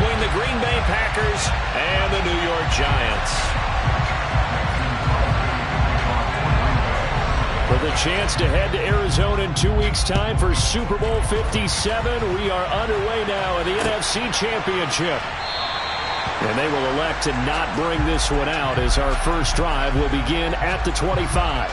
between the Green Bay Packers and the New York Giants. For the chance to head to Arizona in 2 weeks' time for Super Bowl 57, we are underway now in the NFC Championship. And they will elect to not bring this one out as our first drive will begin at the 25.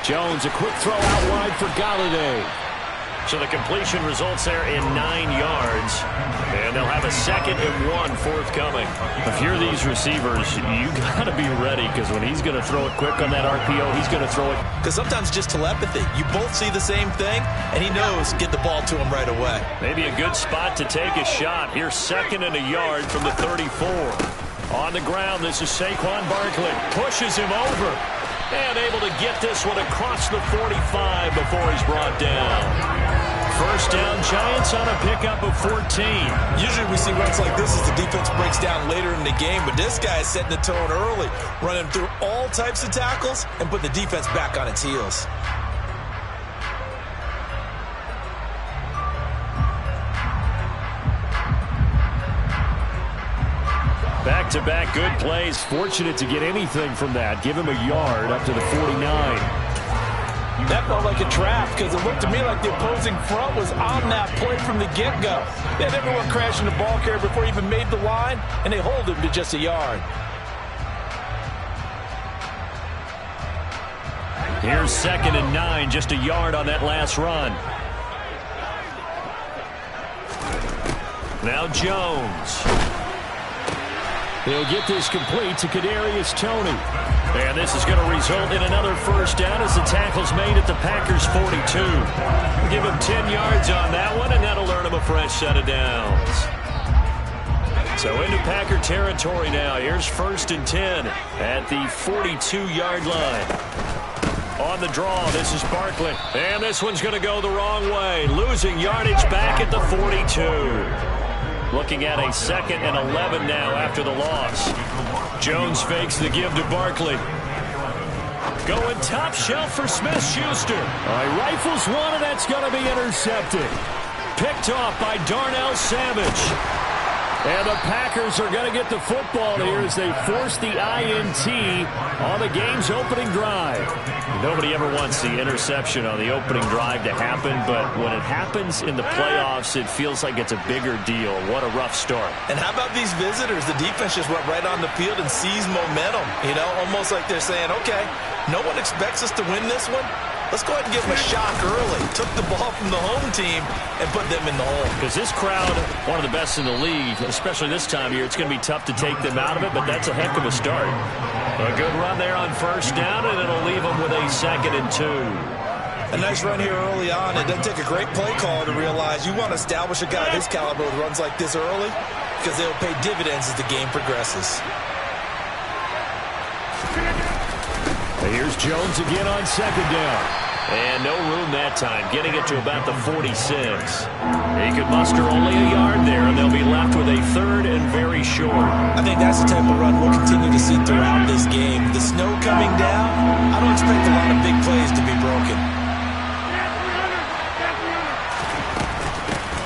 Jones, a quick throw out wide for Galladay. So the completion results there in 9 yards. And they'll have a 2nd and 1 forthcoming. If you're these receivers, you got to be ready, because when he's going to throw it quick on that RPO, he's going to throw it. Because sometimes just telepathy. You both see the same thing, and he knows get the ball to him right away. Maybe a good spot to take a shot. Here's 2nd and a yard from the 34. On the ground, this is Saquon Barkley. Pushes him over. And able to get this one across the 45 before he's brought down. First down, Giants on a pickup of 14. Usually we see runs like this as the defense breaks down later in the game, but this guy is setting the tone early, running through all types of tackles and putting the defense back on its heels. Back-to-back good plays. Fortunate to get anything from that. Give him a yard up to the 49. That felt like a trap, because it looked to me like the opposing front was on that play from the get-go. They had everyone crashing the ball carrier before he even made the line, and they hold him to just a yard. Here's 2nd and 9, just a yard on that last run. Now Jones. He'll get this complete to Kadarius Toney. And this is going to result in another first down as the tackle's made at the Packers' 42. Give him 10 yards on that one, and that'll earn him a fresh set of downs. So into Packer territory now. Here's 1st and 10 at the 42-yard line. On the draw, this is Barkley. And this one's going to go the wrong way. Losing yardage back at the 42. Looking at a 2nd and 11 now after the loss. Jones fakes the give to Barkley. Going top shelf for Smith-Schuster. All right, rifles one, and that's going to be intercepted. Picked off by Darnell Savage. And the Packers are going to get the football here as they force the INT on the game's opening drive. Nobody ever wants the interception on the opening drive to happen, but when it happens in the playoffs, it feels like it's a bigger deal. What a rough start. And how about these visitors? The defense just went right on the field and seized momentum. You know, almost like they're saying, okay, no one expects us to win this one. Let's go ahead and give them a shock early. Took the ball from the home team and put them in the hole. Because this crowd, one of the best in the league, especially this time of year, it's going to be tough to take them out of it, but that's a heck of a start. A good run there on first down, and it'll leave them with a 2nd and 2. A nice run here early on. It doesn't take a great play caller to realize you want to establish a guy of his caliber with runs like this early, because they'll pay dividends as the game progresses. Here's Jones again on 2nd down. And no room that time, getting it to about the 46. He could muster only a yard there, and they'll be left with a 3rd and very short. I think that's the type of run we'll continue to see throughout this game. The snow coming down, I don't expect a lot of big plays to be broken.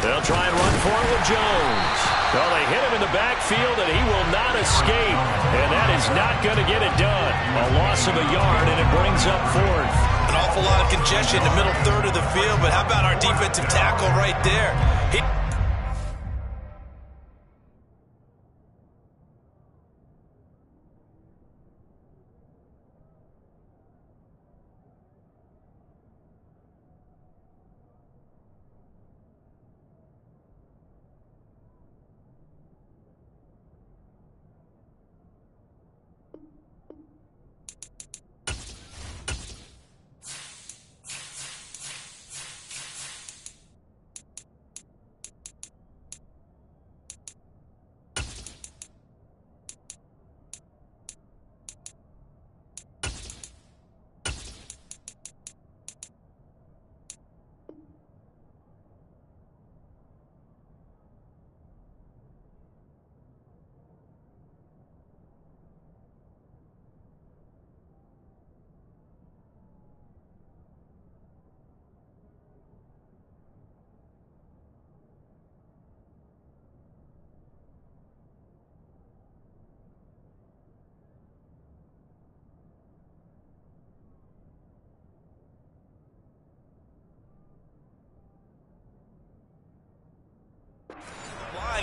They'll try and run for it with Jones. Well, they hit him in the backfield, and he will not escape. And that is not going to get it done. A loss of a yard, and it brings up 4th. An awful lot of congestion in the middle third of the field, but how about our defensive tackle right there?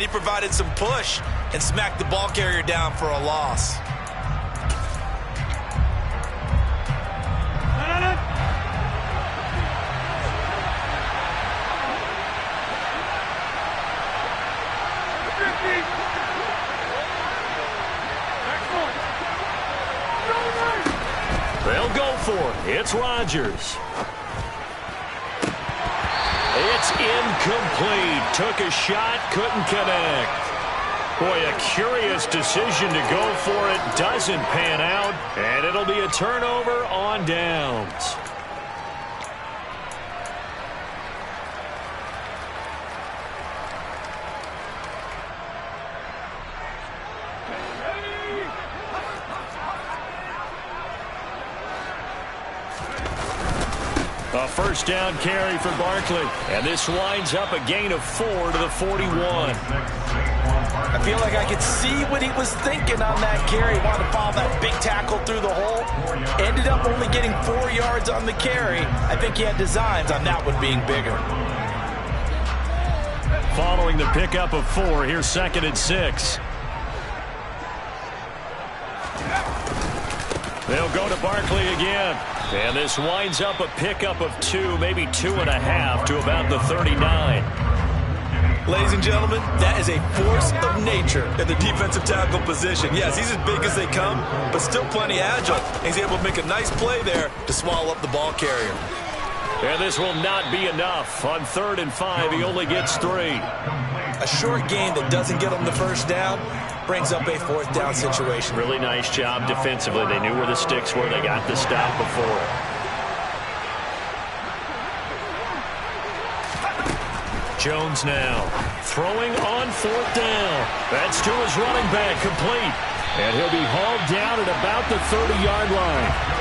line, he provided some push and smacked the ball carrier down for a loss. They'll go for it. It's Rodgers. It's incomplete. Took a shot, couldn't connect. Boy, a curious decision to go for it. Doesn't pan out, and it'll be a turnover on downs. A first down carry for Barkley. And this winds up a gain of 4 to the 41. I feel like I could see what he was thinking on that carry. Wanted to follow that big tackle through the hole. Ended up only getting 4 yards on the carry. I think he had designs on that one being bigger. Following the pickup of 4, here's 2nd and 6. They'll go to Barkley again. And this winds up a pickup of 2, maybe 2.5 to about the 39. Ladies and gentlemen, that is a force of nature in the defensive tackle position. Yes, he's as big as they come, but still plenty agile. He's able to make a nice play there to swallow up the ball carrier. And this will not be enough. On 3rd and 5, he only gets 3. A short gain that doesn't get him the first down brings up a 4th down situation. Really nice job defensively. They knew where the sticks were. They got the stop before. Jones now throwing on 4th down. That's to his running back, complete. And he'll be hauled down at about the 30-yard line.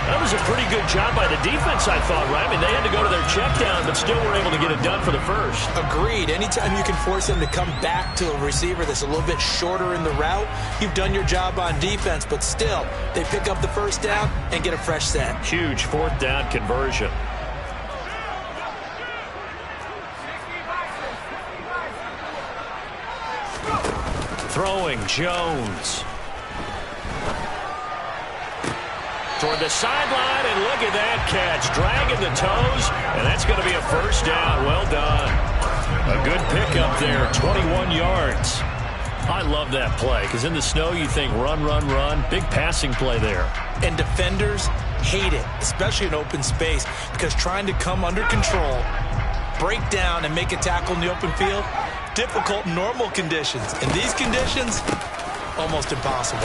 That was a pretty good job by the defense, I thought, right? I mean, they had to go to their check down, but still were able to get it done for the first. Agreed. Anytime you can force them to come back to a receiver that's a little bit shorter in the route, you've done your job on defense, but still, they pick up the first down and get a fresh set. Huge 4th down conversion. Throwing Jones. Toward the sideline, and look at that catch. Dragging the toes, and that's going to be a first down. Well done. A good pickup there, 21 yards. I love that play, because in the snow you think run, run, run. Big passing play there. And defenders hate it, especially in open space, because trying to come under control, break down, and make a tackle in the open field, difficult in normal conditions. In these conditions, almost impossible.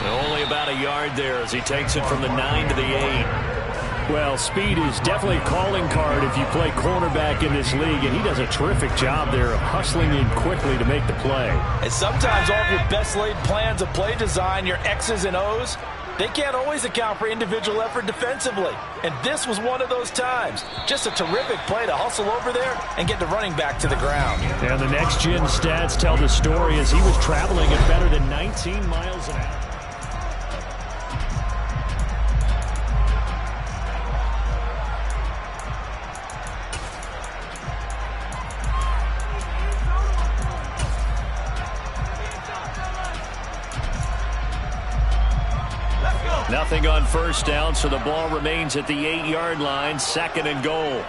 Only about a yard there as he takes it from the 9 to the 8. Well, speed is definitely a calling card if you play cornerback in this league, and he does a terrific job there of hustling in quickly to make the play. And sometimes all of your best laid plans of play design, your X's and O's, they can't always account for individual effort defensively. And this was one of those times. Just a terrific play to hustle over there and get the running back to the ground. And the next-gen stats tell the story as he was traveling at better than 19 miles an hour. Nothing on first down, so the ball remains at the 8-yard line, 2nd and goal.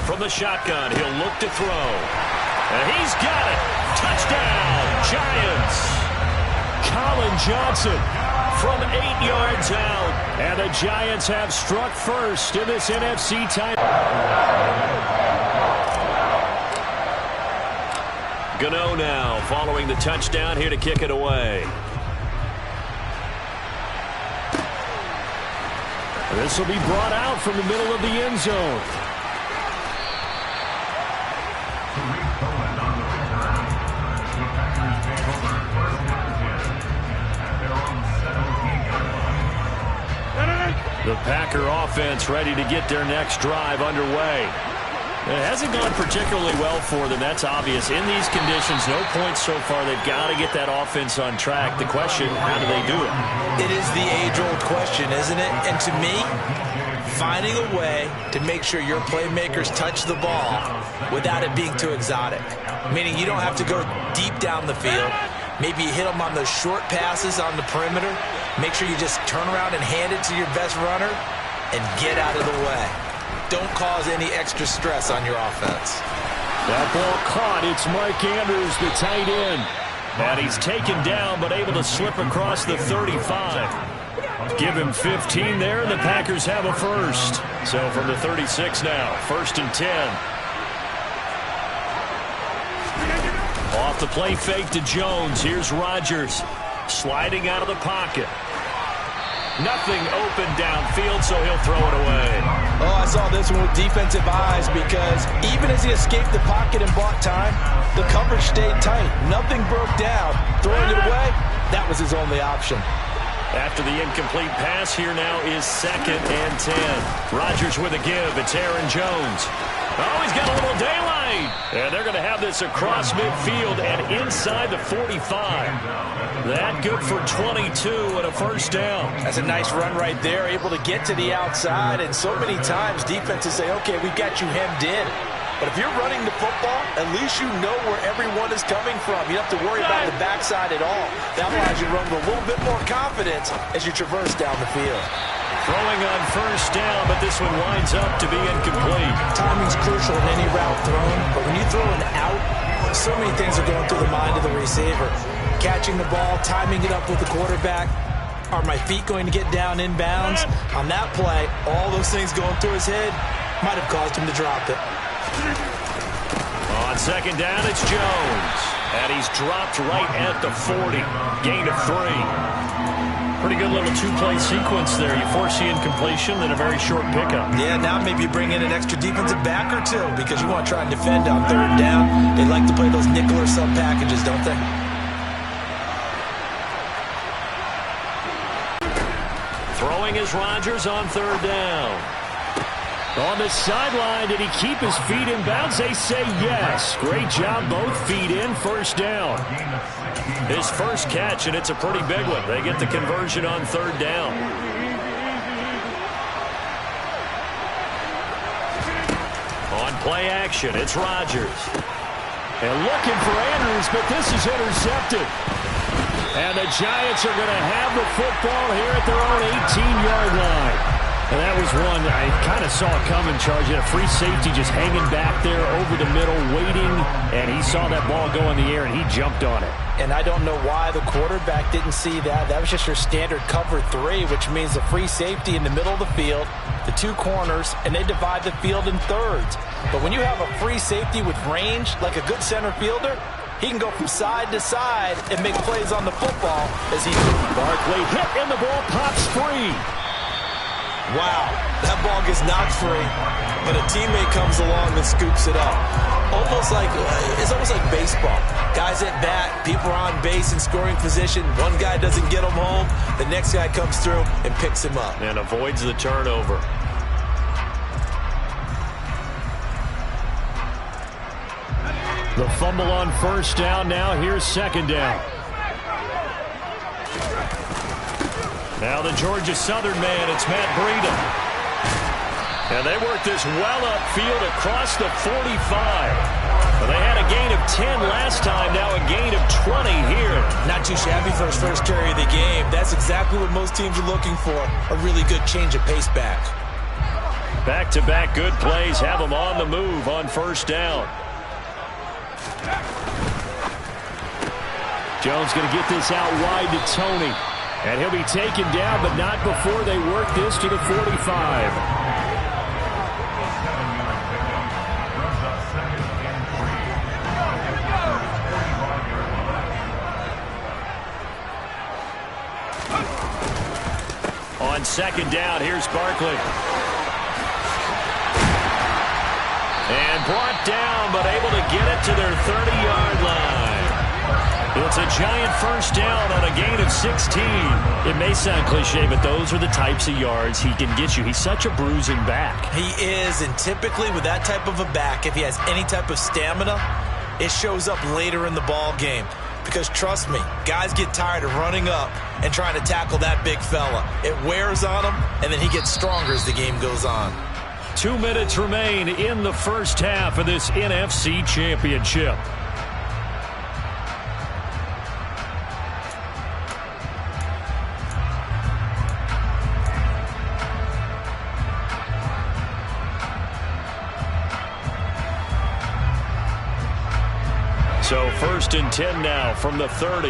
From the shotgun, he'll look to throw. And he's got it. Touchdown, Giants. Colin Johnson from 8 yards out. And the Giants have struck first in this NFC title. Gano now following the touchdown here to kick it away. This will be brought out from the middle of the end zone. The Packer offense ready to get their next drive underway. It hasn't gone particularly well for them. That's obvious. In these conditions, no points so far. They've got to get that offense on track. The question, how do they do it? It is the age-old question, isn't it? And to me, finding a way to make sure your playmakers touch the ball without it being too exotic. Meaning you don't have to go deep down the field. Maybe you hit them on those short passes on the perimeter. Make sure you just turn around and hand it to your best runner and get out of the way. Don't cause any extra stress on your offense. That ball caught. It's Mark Andrews, the tight end. And he's taken down but able to slip across the 35. Give him 15 there, and the Packers have a first. So from the 36 now, 1st and 10. Off the play fake to Jones. Here's Rodgers sliding out of the pocket. Nothing open downfield, so he'll throw it away. Oh, I saw this one with defensive eyes because even as he escaped the pocket and bought time, the coverage stayed tight. Nothing broke down. Throwing it away, that was his only option. After the incomplete pass, here now is 2nd and 10. Rodgers with a give. It's Aaron Jones. Oh, he's got a little daylight. And they're going to have this across midfield and inside the 45. That good for 22 and a first down. That's a nice run right there, able to get to the outside. And so many times defenses say, okay, we've got you hemmed in. But if you're running the football, at least you know where everyone is coming from. You don't have to worry about the backside at all. That allows you to run with a little bit more confidence as you traverse down the field. Throwing on first down, but this one winds up to be incomplete. Timing's crucial in any route thrown, but when you throw an out, so many things are going through the mind of the receiver. Catching the ball, timing it up with the quarterback. Are my feet going to get down inbounds? On that play, all those things going through his head might have caused him to drop it. On 2nd down, it's Jones. And he's dropped right at the 40. Gain of 3. Pretty good little two-play sequence there. You force the incompletion, then a very short pickup. Yeah, now maybe bring in an extra defensive back or two because you want to try and defend on 3rd down. They like to play those nickel or sub packages, don't they? Throwing is Rodgers on 3rd down. On the sideline, did he keep his feet in bounds? They say yes. Great job, both feet in, first down. His first catch, and it's a pretty big one. They get the conversion on 3rd down. On play action, it's Rodgers. And looking for Andrews, but this is intercepted. And the Giants are going to have the football here at their own 18-yard line. And that was one I kind of saw coming, Charge. A free safety just hanging back there over the middle, waiting, and he saw that ball go in the air, and he jumped on it. And I don't know why the quarterback didn't see that. That was just your standard cover 3, which means the free safety in the middle of the field, the 2 corners, and they divide the field in thirds. But when you have a free safety with range, like a good center fielder, he can go from side to side and make plays on the football as he Barkley hit, and the ball pops free. Wow, that ball gets knocked free, but a teammate comes along and scoops it up. It's almost like baseball. Guys at bat, people are on base in scoring position. One guy doesn't get him home. The next guy comes through and picks him up. And avoids the turnover. The fumble on first down now. Here's 2nd down. Now the Georgia Southern man, it's Matt Breida. And they work this well upfield across the 45. Well, they had a gain of 10 last time, now a gain of 20 here. Not too shabby for his first carry of the game. That's exactly what most teams are looking for, a really good change of pace back. Back-to-back good plays have them on the move on first down. Jones going to get this out wide to Tony. And he'll be taken down, but not before they work this to the 45. On 2nd down, here's Barkley. And brought down, but able to get it to their 30-yard line. It's a giant first down on a gain of 16. It may sound cliche, but those are the types of yards he can get you. He's such a bruising back. He is, and typically with that type of a back, if he has any type of stamina, it shows up later in the ball game. Because trust me, guys get tired of running up and trying to tackle that big fella. It wears on him, and then he gets stronger as the game goes on. 2 minutes remain in the first half of this NFC Championship. So 1st and 10 now from the 30.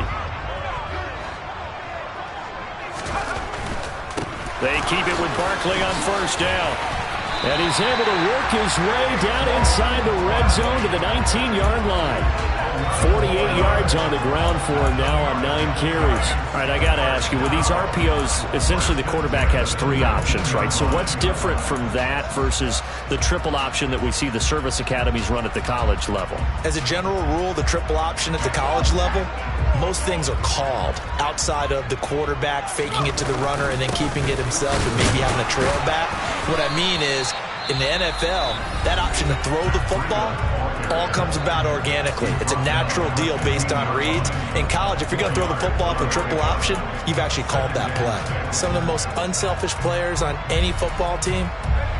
They keep it with Barkley on first down. And he's able to work his way down inside the red zone to the 19-yard line. 48 yards on the ground for him now on 9 carries. All right, I got to ask you, with these RPOs, essentially the quarterback has 3 options, right? So what's different from that versus the triple option that we see the service academies run at the college level? As a general rule, the triple option at the college level, most things are called outside of the quarterback faking it to the runner and then keeping it himself and maybe having a trail back. What I mean is, in the NFL, that option to throw the football all comes about organically. It's a natural deal based on reads. In college, if you're going to throw the football up a triple option, you've actually called that play. Some of the most unselfish players on any football team,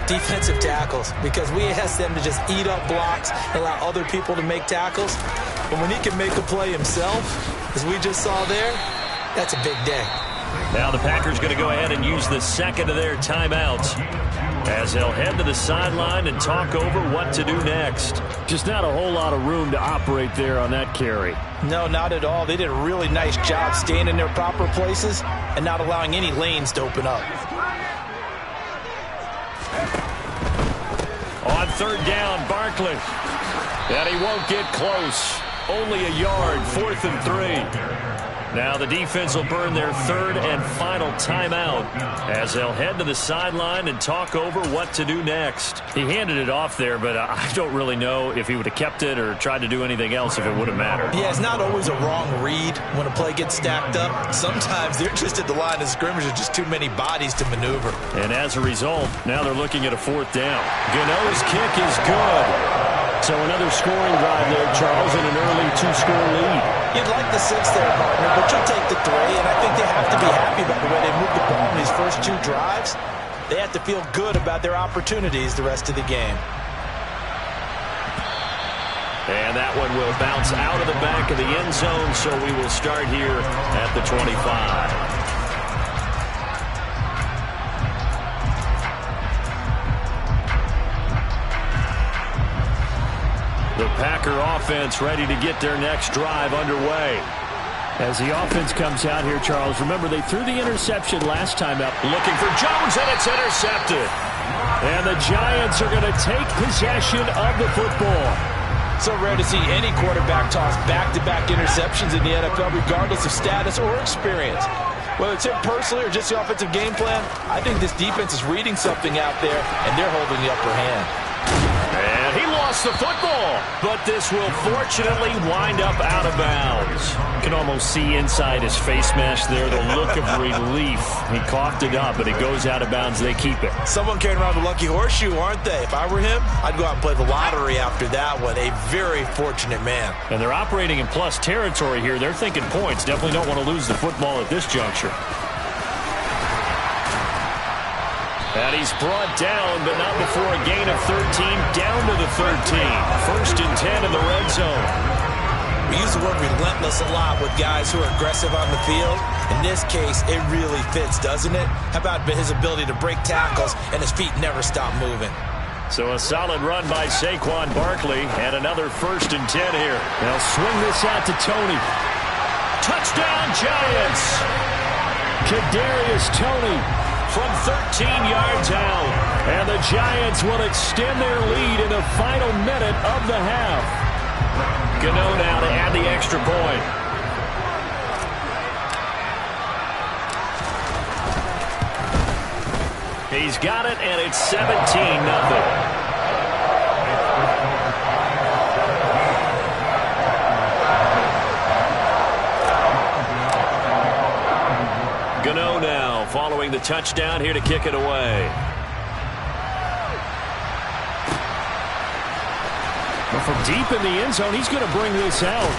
defensive tackles, because we ask them to just eat up blocks, allow other people to make tackles. But when he can make a play himself, as we just saw there, that's a big day. Now the Packers going to go ahead and use the second of their timeouts as they'll head to the sideline and talk over what to do next. Just not a whole lot of room to operate there on that carry. No, not at all. They did a really nice job staying in their proper places and not allowing any lanes to open up. On third down, Barkley. And he won't get close. Only a yard, 4th and 3. Now the defense will burn their 3rd and final timeout as they'll head to the sideline and talk over what to do next. He handed it off there, but I don't really know if he would have kept it or tried to do anything else if it would have mattered. Yeah, it's not always a wrong read when a play gets stacked up. Sometimes they're just at the line of scrimmage with just too many bodies to maneuver. And as a result, now they're looking at a 4th down. Gano's kick is good. So another scoring drive there, Charles, and an early 2-score lead. You'd like the 6 there, partner, but you'll take the 3, and I think they have to be happy about the way they moved the ball in these first 2 drives. They have to feel good about their opportunities the rest of the game. And that one will bounce out of the back of the end zone, so we will start here at the 25. The Packer offense ready to get their next drive underway. As the offense comes out here, Charles, remember they threw the interception last time up. Looking for Jones, and it's intercepted. And the Giants are going to take possession of the football. So rare to see any quarterback toss back-to-back interceptions in the NFL, regardless of status or experience. Whether it's him personally or just the offensive game plan, I think this defense is reading something out there, and they're holding the upper hand. And he lost the football, but this will fortunately wind up out of bounds. You can almost see inside his face mask there the look of relief. He coughed it up, but it goes out of bounds. They keep it. Someone carrying around the lucky horseshoe, aren't they? If I were him, I'd go out and play the lottery after that one. A very fortunate man. And they're operating in plus territory here. They're thinking points. Definitely don't want to lose the football at this juncture. And he's brought down, but not before a gain of 13, down to the 13. 1st and 10 in the red zone. We use the word relentless a lot with guys who are aggressive on the field. In this case, it really fits, doesn't it? How about his ability to break tackles and his feet never stop moving? So a solid run by Saquon Barkley, and another 1st and 10 here. They'll swing this out to Tony. Touchdown, Giants! Kadarius Toney from 13 yards out. And the Giants will extend their lead in the final minute of the half. Gano now to add the extra point. He's got it, and it's 17-0. touchdown here to kick it away. Well, from deep in the end zone, he's going to bring this out.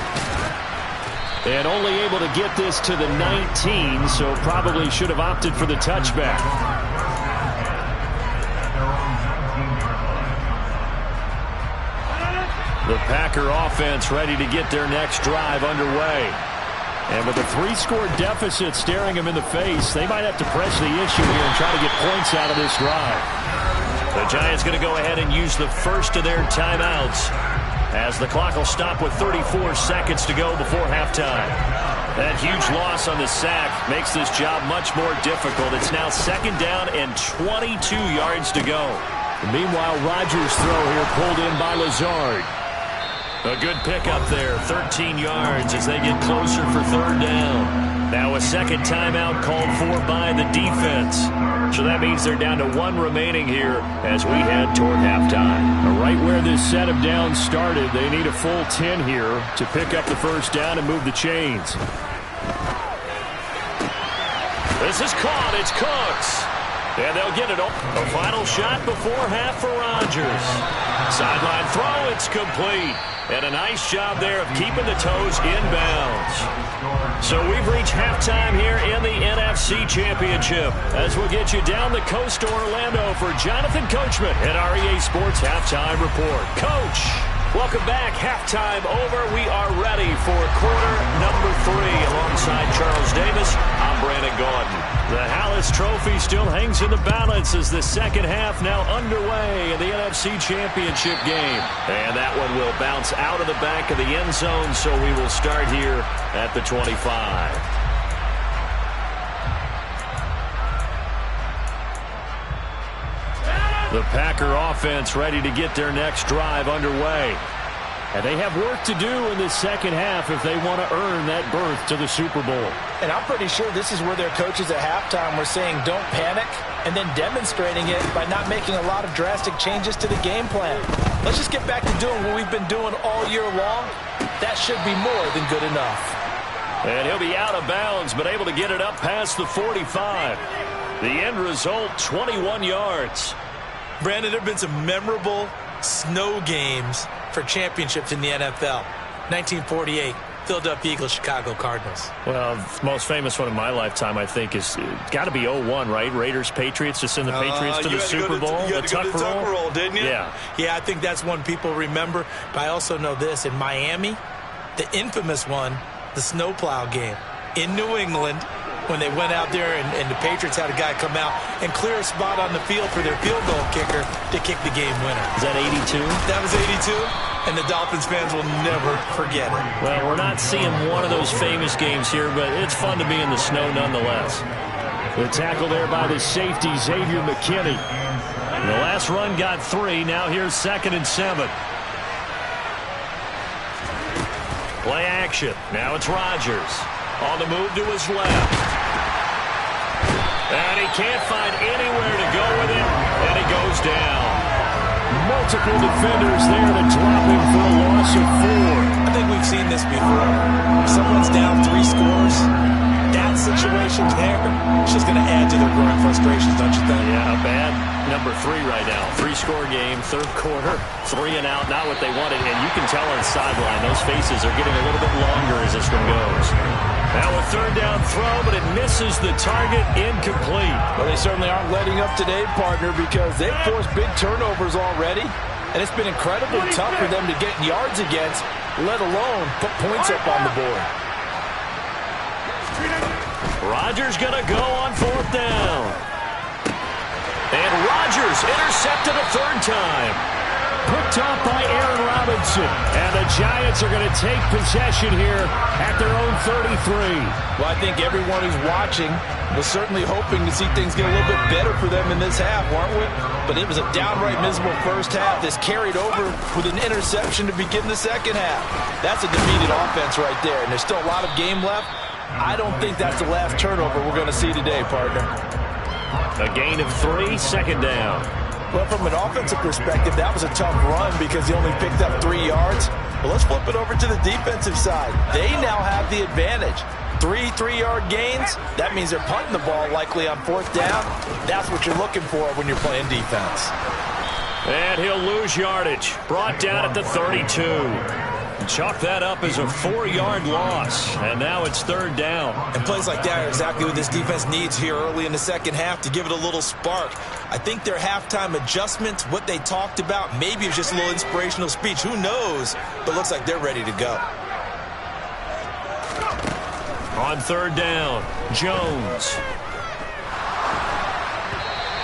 And only able to get this to the 19, so probably should have opted for the touchback. The Packer offense ready to get their next drive underway. And with a 3-score deficit staring them in the face, they might have to press the issue here and try to get points out of this drive. The Giants going to go ahead and use the first of their timeouts as the clock will stop with 34 seconds to go before halftime. That huge loss on the sack makes this job much more difficult. It's now 2nd down and 22 yards to go. Meanwhile, Rodgers' throw here pulled in by Lazard. A good pickup there, 13 yards as they get closer for 3rd down. Now a second timeout called for by the defense. So that means they're down to 1 remaining here as we head toward halftime. Right where this set of downs started, they need a full 10 here to pick up the 1st down and move the chains. This is caught. It's Cooks. And they'll get it. A final shot before half for Rodgers. Sideline throw. It's complete. And a nice job there of keeping the toes inbounds. So we've reached halftime here in the NFC Championship as we'll get you down the coast to Orlando for Jonathan Coachman at REA Sports Halftime Report. Coach, welcome back. Halftime over. We are ready for quarter number 3 alongside Charles Davis. I'm Brandon Gaudin. The Hallis Trophy still hangs in the balance as the second half now underway in the NFC Championship game. And that one will bounce out of the back of the end zone, so we will start here at the 25. The Packer offense ready to get their next drive underway. And they have work to do in the second half if they want to earn that berth to the Super Bowl. And I'm pretty sure this is where their coaches at halftime were saying don't panic, and then demonstrating it by not making a lot of drastic changes to the game plan. Let's just get back to doing what we've been doing all year long. That should be more than good enough. And he'll be out of bounds, but able to get it up past the 45. The end result, 21 yards. Brandon, there have been some memorable snow games for championships in the NFL. 1948, Philadelphia Eagles, Chicago Cardinals. Well, the most famous one in my lifetime, I think, is got to be 01, right? Raiders, Patriots, to send the Patriots to the Super Bowl. You had to go to the Tuck roll, didn't you? Yeah. Yeah, I think that's one people remember. But I also know this. In Miami, the infamous one, the snowplow game in New England, when they went out there and the Patriots had a guy come out and clear a spot on the field for their field goal kicker to kick the game winner. Is that 82? That was 82, and the Dolphins fans will never forget it. Well, we're not seeing one of those famous games here, but it's fun to be in the snow nonetheless. The tackle there by the safety, Xavier McKinney. The last run got 3. Now here's 2nd and 7. Play action. Now it's Rodgers. On the move to his left. And he can't find anywhere to go with it, and he goes down. Multiple defenders there to drop him for a loss of 4. I think we've seen this before. If someone's down 3 scores, that situation there, it's just going to add to their growing frustrations, don't you think? Yeah, a bad number 3 right now. 3-score game, 3rd quarter, 3 and out, not what they wanted. And you can tell on the sideline, those faces are getting a little bit longer as this one goes. Now a 3rd down throw, but it misses the target, incomplete. Well, they certainly aren't letting up today, partner, because they've forced big turnovers already. And it's been incredibly tough for them to get yards against, let alone put points up on the board. Rodgers going to go on 4th down. And Rodgers intercepted a 3rd time. Picked off by Aaron Robinson. And the Giants are going to take possession here at their own 33. Well, I think everyone who's watching was certainly hoping to see things get a little bit better for them in this half, weren't we? But it was a downright miserable first half that's carried over with an interception to begin the second half. That's a defeated offense right there, and there's still a lot of game left. I don't think that's the last turnover we're going to see today, partner. A gain of 3, 2nd down. Well, from an offensive perspective, that was a tough run because he only picked up 3 yards. But let's flip it over to the defensive side. They now have the advantage. 3-3-yard gains, that means they're punting the ball likely on 4th down. That's what you're looking for when you're playing defense. And he'll lose yardage. Brought down at the 32. Chalk that up as a 4-yard loss. And now it's 3rd down. And plays like that are exactly what this defense needs here early in the second half to give it a little spark. I think their halftime adjustment, what they talked about, maybe it was just a little inspirational speech. Who knows? But it looks like they're ready to go. On 3rd down, Jones.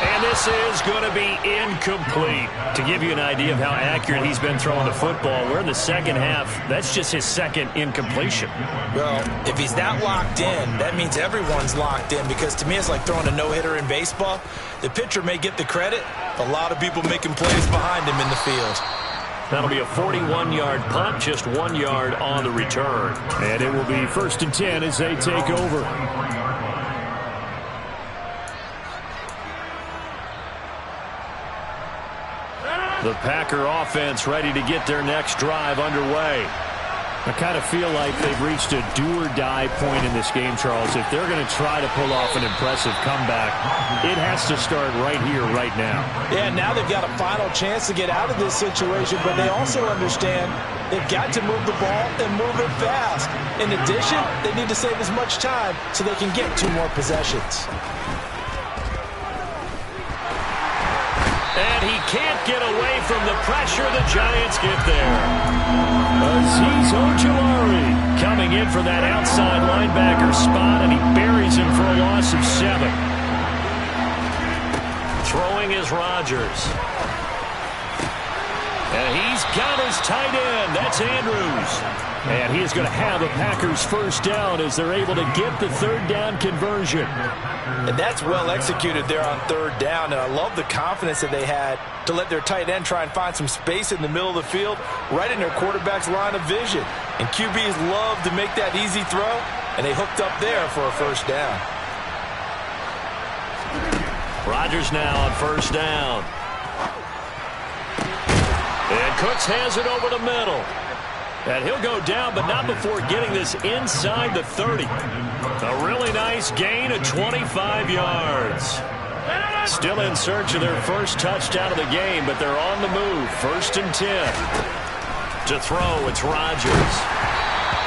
And this is going to be incomplete. To give you an idea of how accurate he's been throwing the football, we're in the second half. That's just his second incompletion. Well, if he's that locked in, that means everyone's locked in, because to me it's like throwing a no-hitter in baseball. The pitcher may get the credit, a lot of people making plays behind him in the field. That'll be a 41-yard punt, just 1 yard on the return. And it will be 1st and 10 as they take over. The Packer offense ready to get their next drive underway. I kind of feel like they've reached a do-or-die point in this game, Charles. If they're going to try to pull off an impressive comeback, it has to start right here, right now. Yeah, now they've got a final chance to get out of this situation, but they also understand they've got to move the ball and move it fast. In addition, they need to save as much time so they can get 2 more possessions. And he can't get away from the pressure. The Giants get there. Azeez Ojulari coming in for that outside linebacker spot, and he buries him for a loss of 7. Throwing is Rodgers. And he's got his tight end. That's Andrews. And he is going to have a Packers 1st down as they're able to get the 3rd down conversion. And that's well executed there on 3rd down. And I love the confidence that they had to let their tight end try and find some space in the middle of the field, right in their quarterback's line of vision. And QBs love to make that easy throw, and they hooked up there for a 1st down. Rodgers now on 1st down. And Cooks has it over the middle. And he'll go down, but not before getting this inside the 30. A really nice gain of 25 yards. Still in search of their first touchdown of the game, but they're on the move. 1st and 10. To throw, it's Rodgers.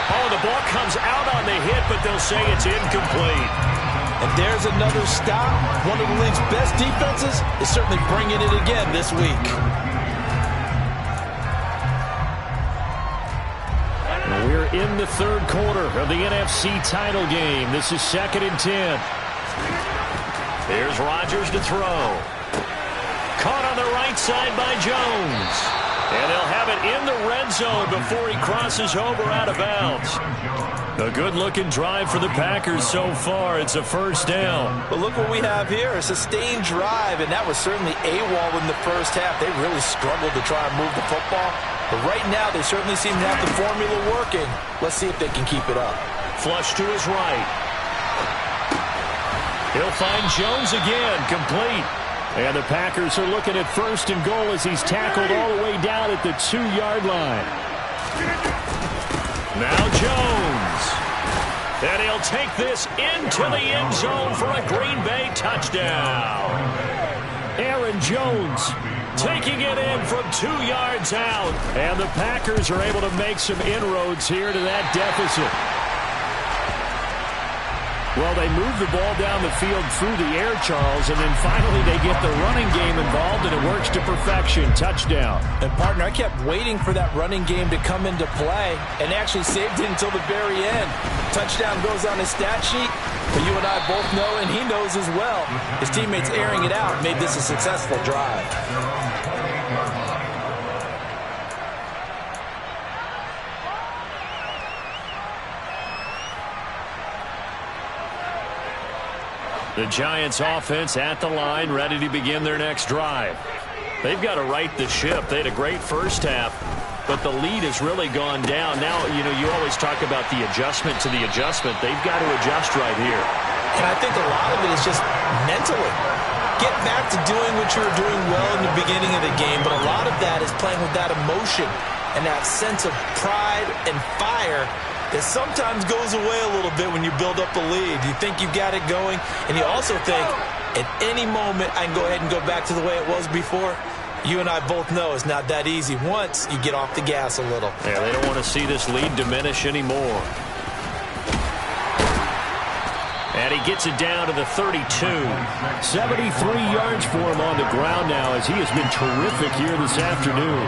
Oh, the ball comes out on the hit, but they'll say it's incomplete. And there's another stop. One of the league's best defenses is certainly bringing it again this week. We're in the 3rd quarter of the NFC title game. This is 2nd and 10. Here's Rodgers to throw. Caught on the right side by Jones. And they'll have it in the red zone before he crosses over out of bounds. A good-looking drive for the Packers so far. It's a 1st down. But look what we have here, a sustained drive, and that was certainly AWOL in the 1st half. They really struggled to try and move the football. But right now, they certainly seem to have the formula working. Let's see if they can keep it up. Flush to his right. He'll find Jones again, complete. And the Packers are looking at 1st and goal as he's tackled all the way down at the 2-yard line. Now Jones. And he'll take this into the end zone for a Green Bay touchdown. Aaron Jones taking it in from 2 yards out. And the Packers are able to make some inroads here to that deficit. Well, they move the ball down the field through the air, Charles, and then finally they get the running game involved, and it works to perfection. Touchdown. And, partner, I kept waiting for that running game to come into play and actually saved it until the very end. Touchdown goes on his stat sheet, but you and I both know, and he knows as well, his teammates airing it out made this a successful drive. The Giants offense at the line, ready to begin their next drive. They've got to right the ship. They had a great 1st half, but the lead has really gone down. Now, you always talk about the adjustment to the adjustment. They've got to adjust right here. And I think a lot of it is just mentally. Get back to doing what you were doing well in the beginning of the game, but a lot of that is playing with that emotion and that sense of pride and fire It sometimes goes away a little bit when you build up a lead. You think you've got it going, and you also think, at any moment, I can go ahead and go back to the way it was before. You and I both know it's not that easy once you get off the gas a little. Yeah, they don't want to see this lead diminish anymore. And he gets it down to the 32. 73 yards for him on the ground now, as he has been terrific here this afternoon.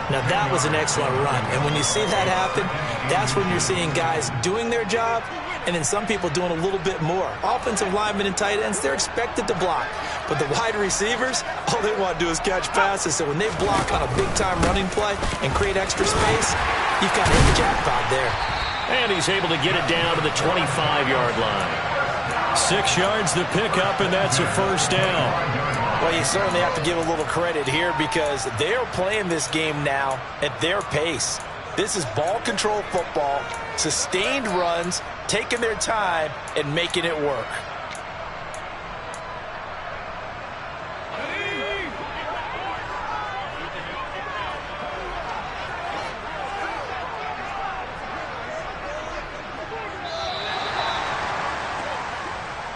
Now, that was an excellent run. And when you see that happen, that's when you're seeing guys doing their job and then some people doing a little bit more. Offensive linemen and tight ends, they're expected to block. But the wide receivers, all they want to do is catch passes. So when they block on a big-time running play and create extra space, you've got a jackpot there. And he's able to get it down to the 25-yard line. 6 yards to pick up, and that's a first down. Well, you certainly have to give a little credit here because they're playing this game now at their pace. This is ball control football, sustained runs, taking their time, and making it work.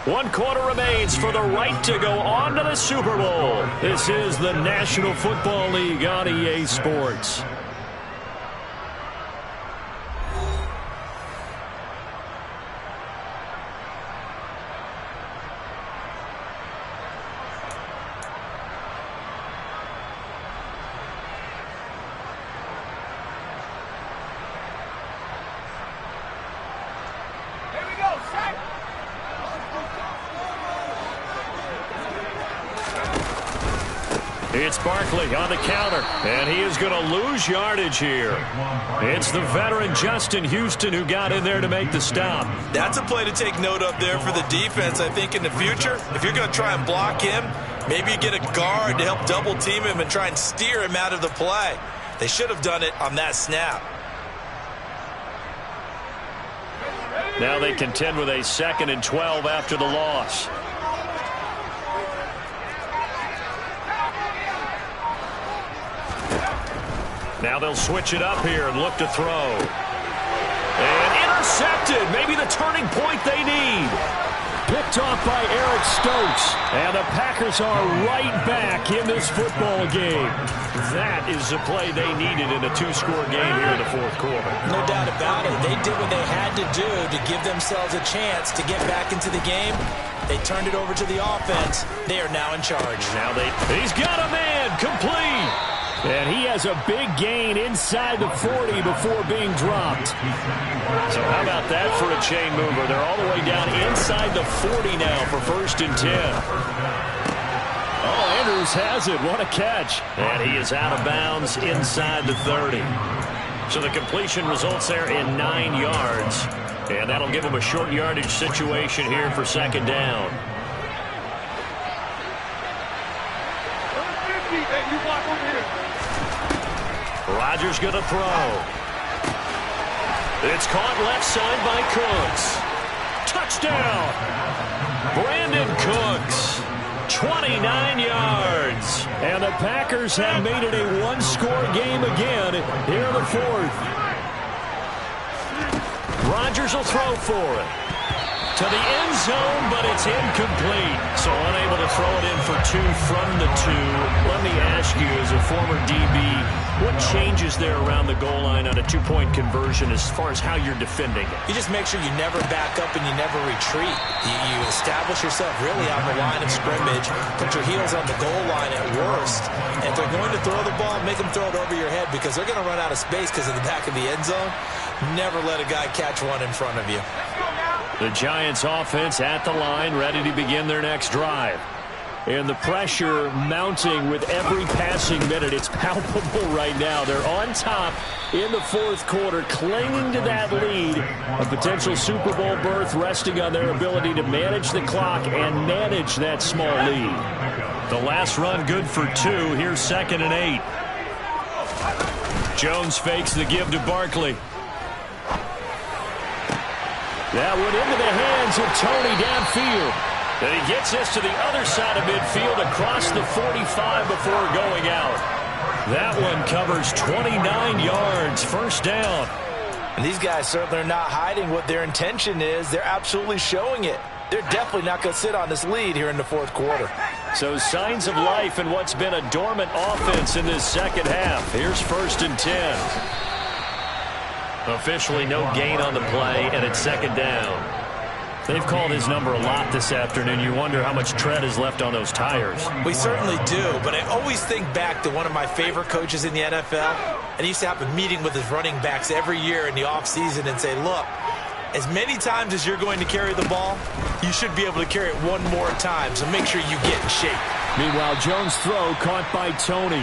One quarter remains for the right to go on to the Super Bowl. This is the National Football League on EA Sports. It's Barkley on the counter, and he is going to lose yardage here. It's the veteran Justin Houston who got in there to make the stop. That's a play to take note of there for the defense, I think, in the future. If you're going to try and block him, maybe you get a guard to help double team him and try and steer him out of the play. They should have done it on that snap. Now they contend with a 2nd and 12 after the loss. Now they'll switch it up here and look to throw. And intercepted. Maybe the turning point they need. Picked off by Eric Stokes. And the Packers are right back in this football game. That is the play they needed in a 2-score game here in the 4th quarter. No doubt about it. They did what they had to do to give themselves a chance to get back into the game. They turned it over to the offense. They are now in charge. He's got a man. Complete. And he has a big gain inside the 40 before being dropped. So how about that for a chain mover? They're all the way down inside the 40 now for 1st and 10. Oh, Andrews has it. What a catch. And he is out of bounds inside the 30. So the completion results there in 9 yards. And that'll give him a short yardage situation here for 2nd down. Rodgers going to throw. It's caught left side by Cooks. Touchdown! Brandon Cooks, 29 yards. And the Packers have made it a 1-score game again here in the 4th. Rodgers will throw for it. To the end zone, but it's incomplete. So unable to throw it in for 2 from the 2. Let me ask you, as a former DB, what changes there around the goal line on a 2-point conversion as far as how you're defending it? You just make sure you never back up and you never retreat. You establish yourself really on the line of scrimmage, put your heels on the goal line at worst, and if they're going to throw the ball, make them throw it over your head because they're going to run out of space because of the back of the end zone. Never let a guy catch one in front of you. The Giants offense at the line, ready to begin their next drive. And the pressure mounting with every passing minute. It's palpable right now. They're on top in the 4th quarter, clinging to that lead. A potential Super Bowl berth resting on their ability to manage the clock and manage that small lead. The last run good for 2. Here's 2nd and 8. Jones fakes the give to Barkley. That went into the hands of Tony downfield. And he gets this to the other side of midfield across the 45 before going out. That one covers 29 yards. 1st down. And these guys certainly are not hiding what their intention is. They're absolutely showing it. They're definitely not going to sit on this lead here in the fourth quarter. So signs of life in what's been a dormant offense in this second half. Here's 1st and 10. Officially no gain on the play, and it's 2nd down. They've called his number a lot this afternoon. You wonder how much tread is left on those tires. We certainly do, but I always think back to one of my favorite coaches in the NFL, and he used to have a meeting with his running backs every year in the offseason and say, look, as many times as you're going to carry the ball, you should be able to carry it one more time, so make sure you get in shape. Meanwhile, Jones' throw caught by Tony.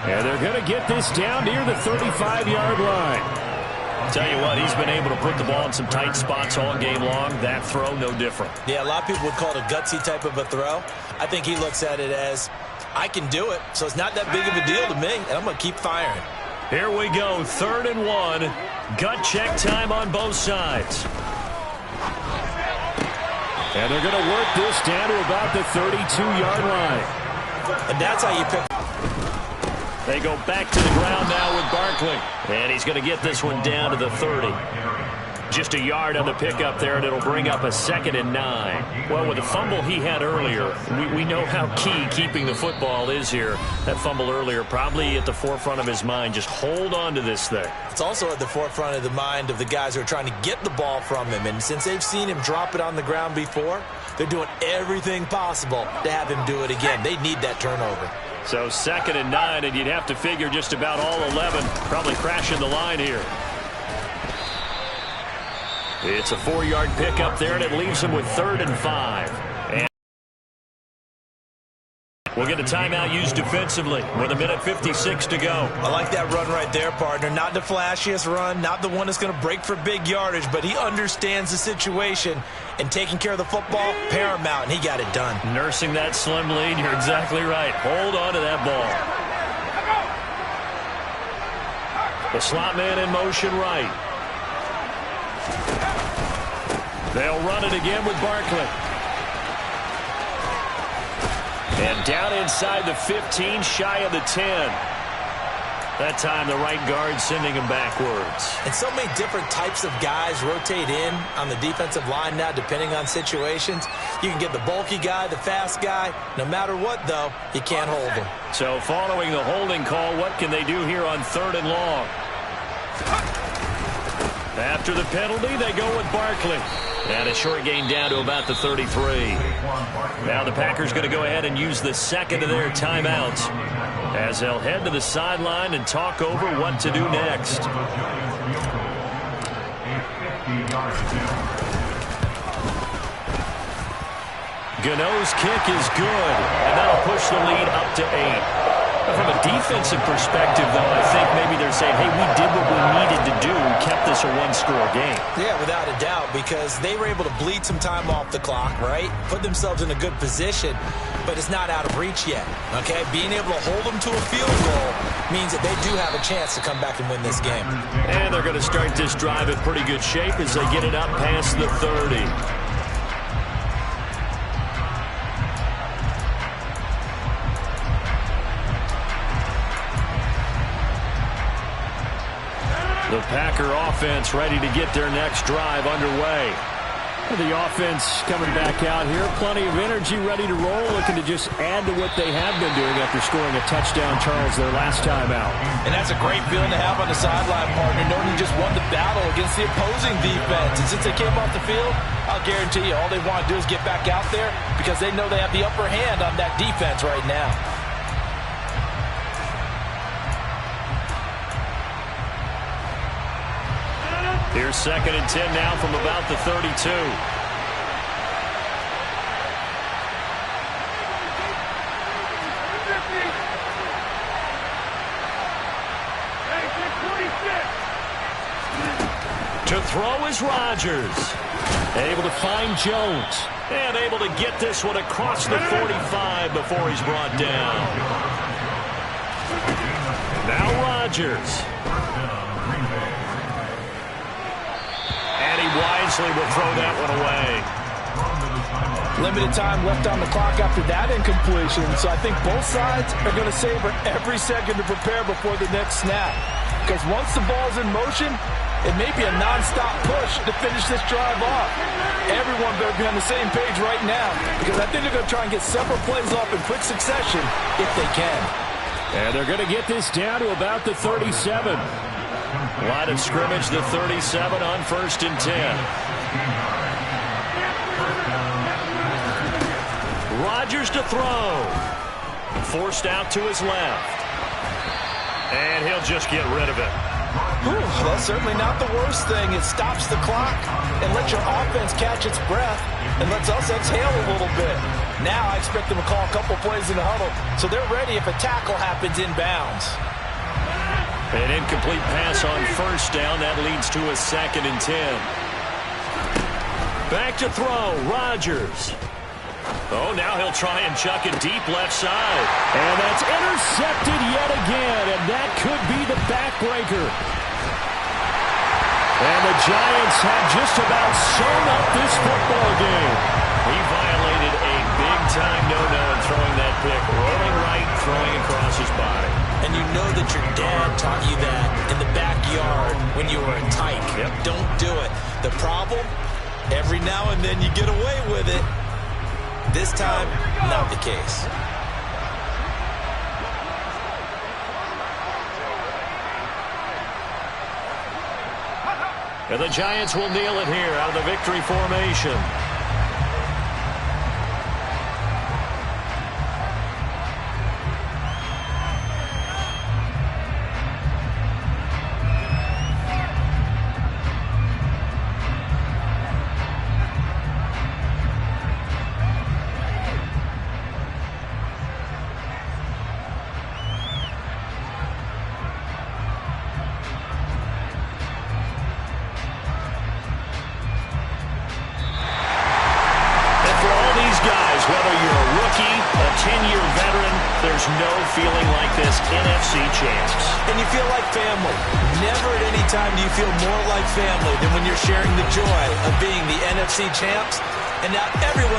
And they're going to get this down near the 35-yard line. Tell you what, he's been able to put the ball in some tight spots all game long. That throw, no different. Yeah, a lot of people would call it a gutsy type of a throw. I think he looks at it as, I can do it, so it's not that big of a deal to me, and I'm going to keep firing. Here we go, 3rd and 1. Gut check time on both sides. And they're going to work this down to about the 32-yard line. And that's how you pick. They go back to the ground now with Barkley. And he's going to get this one down to the 30. Just a yard on the pickup there, and it'll bring up a 2nd and 9. Well, with the fumble he had earlier, we know how key keeping the football is here. That fumble earlier probably at the forefront of his mind. Just hold on to this thing. It's also at the forefront of the mind of the guys who are trying to get the ball from him. And since they've seen him drop it on the ground before, they're doing everything possible to have him do it again. They need that turnover. So 2nd and 9, and you'd have to figure just about all 11 probably crashing the line here. It's a 4-yard pickup there, and it leaves him with 3rd and 5. And we'll get a timeout used defensively with 1:56 to go. I like that run right there, partner. Not the flashiest run, not the one that's going to break for big yardage, but he understands the situation, and taking care of the football, paramount, and he got it done. Nursing that slim lead, you're exactly right. Hold on to that ball. The slot man in motion right. They'll run it again with Barkley. And down inside the 15, shy of the 10. That time the right guard sending him backwards. And so many different types of guys rotate in on the defensive line now depending on situations. You can get the bulky guy, the fast guy. No matter what, though, you can't hold him. So following the holding call, what can they do here on 3rd and long? After the penalty, they go with Barkley. And a short gain down to about the 33. Now the Packers going to go ahead and use the 2nd of their timeouts as they'll head to the sideline and talk over what to do next. Gano's kick is good, and that'll push the lead up to 8. From a defensive perspective, though, I think maybe they're saying, hey, we did what we needed to do and kept this a one-score game. Yeah, without a doubt, because they were able to bleed some time off the clock, right? Put themselves in a good position, but it's not out of reach yet, okay? Being able to hold them to a field goal means that they do have a chance to come back and win this game. And they're going to start this drive in pretty good shape as they get it up past the 30. The Packer offense ready to get their next drive underway. The offense coming back out here. Plenty of energy, ready to roll, looking to just add to what they have been doing after scoring a touchdown, Charles, their last time out. And that's a great feeling to have on the sideline, partner, knowing you just won the battle against the opposing defense. And since they came off the field, I'll guarantee you all they want to do is get back out there because they know they have the upper hand on that defense right now. Here's 2nd and 10 now from about the 32. To throw is Rodgers. Able to find Jones. And able to get this one across the 45 before he's brought down. Now Rodgers. And he wisely will throw that one away. Limited time left on the clock after that incompletion, so I think both sides are going to savor every second to prepare before the next snap. Because once the ball's in motion, It may be a non-stop push to finish this drive off. Everyone better be on the same page right now because I think they're going to try and get several plays off in quick succession if they can. And they're going to get this down to about the 37. Line of scrimmage, the 37 on 1st and 10. Rodgers to throw. Forced out to his left. And he'll just get rid of it. That's certainly not the worst thing. It stops the clock and lets your offense catch its breath and lets us exhale a little bit. Now I expect them to call a couple plays in the huddle so they're ready if a tackle happens inbounds. An incomplete pass on 1st down. That leads to a 2nd and 10. Back to throw. Rodgers. Oh, now he'll try and chuck it deep left side. And that's intercepted yet again, and that could be the backbreaker. And the Giants have just about sewn up this football game. He violated a big-time no-no in throwing that pick. Rolling right, throwing across his body. And you know that your dad taught you that in the backyard when you were a tyke. Yep. Don't do it. The problem, every now and then you get away with it. This time, not the case. And the Giants will kneel it here out of the victory formation. Whether you're a rookie, a 10-year veteran, there's no feeling like this NFC champs. And you feel like family. Never at any time do you feel more like family than when you're sharing the joy of being the NFC champs. And now everyone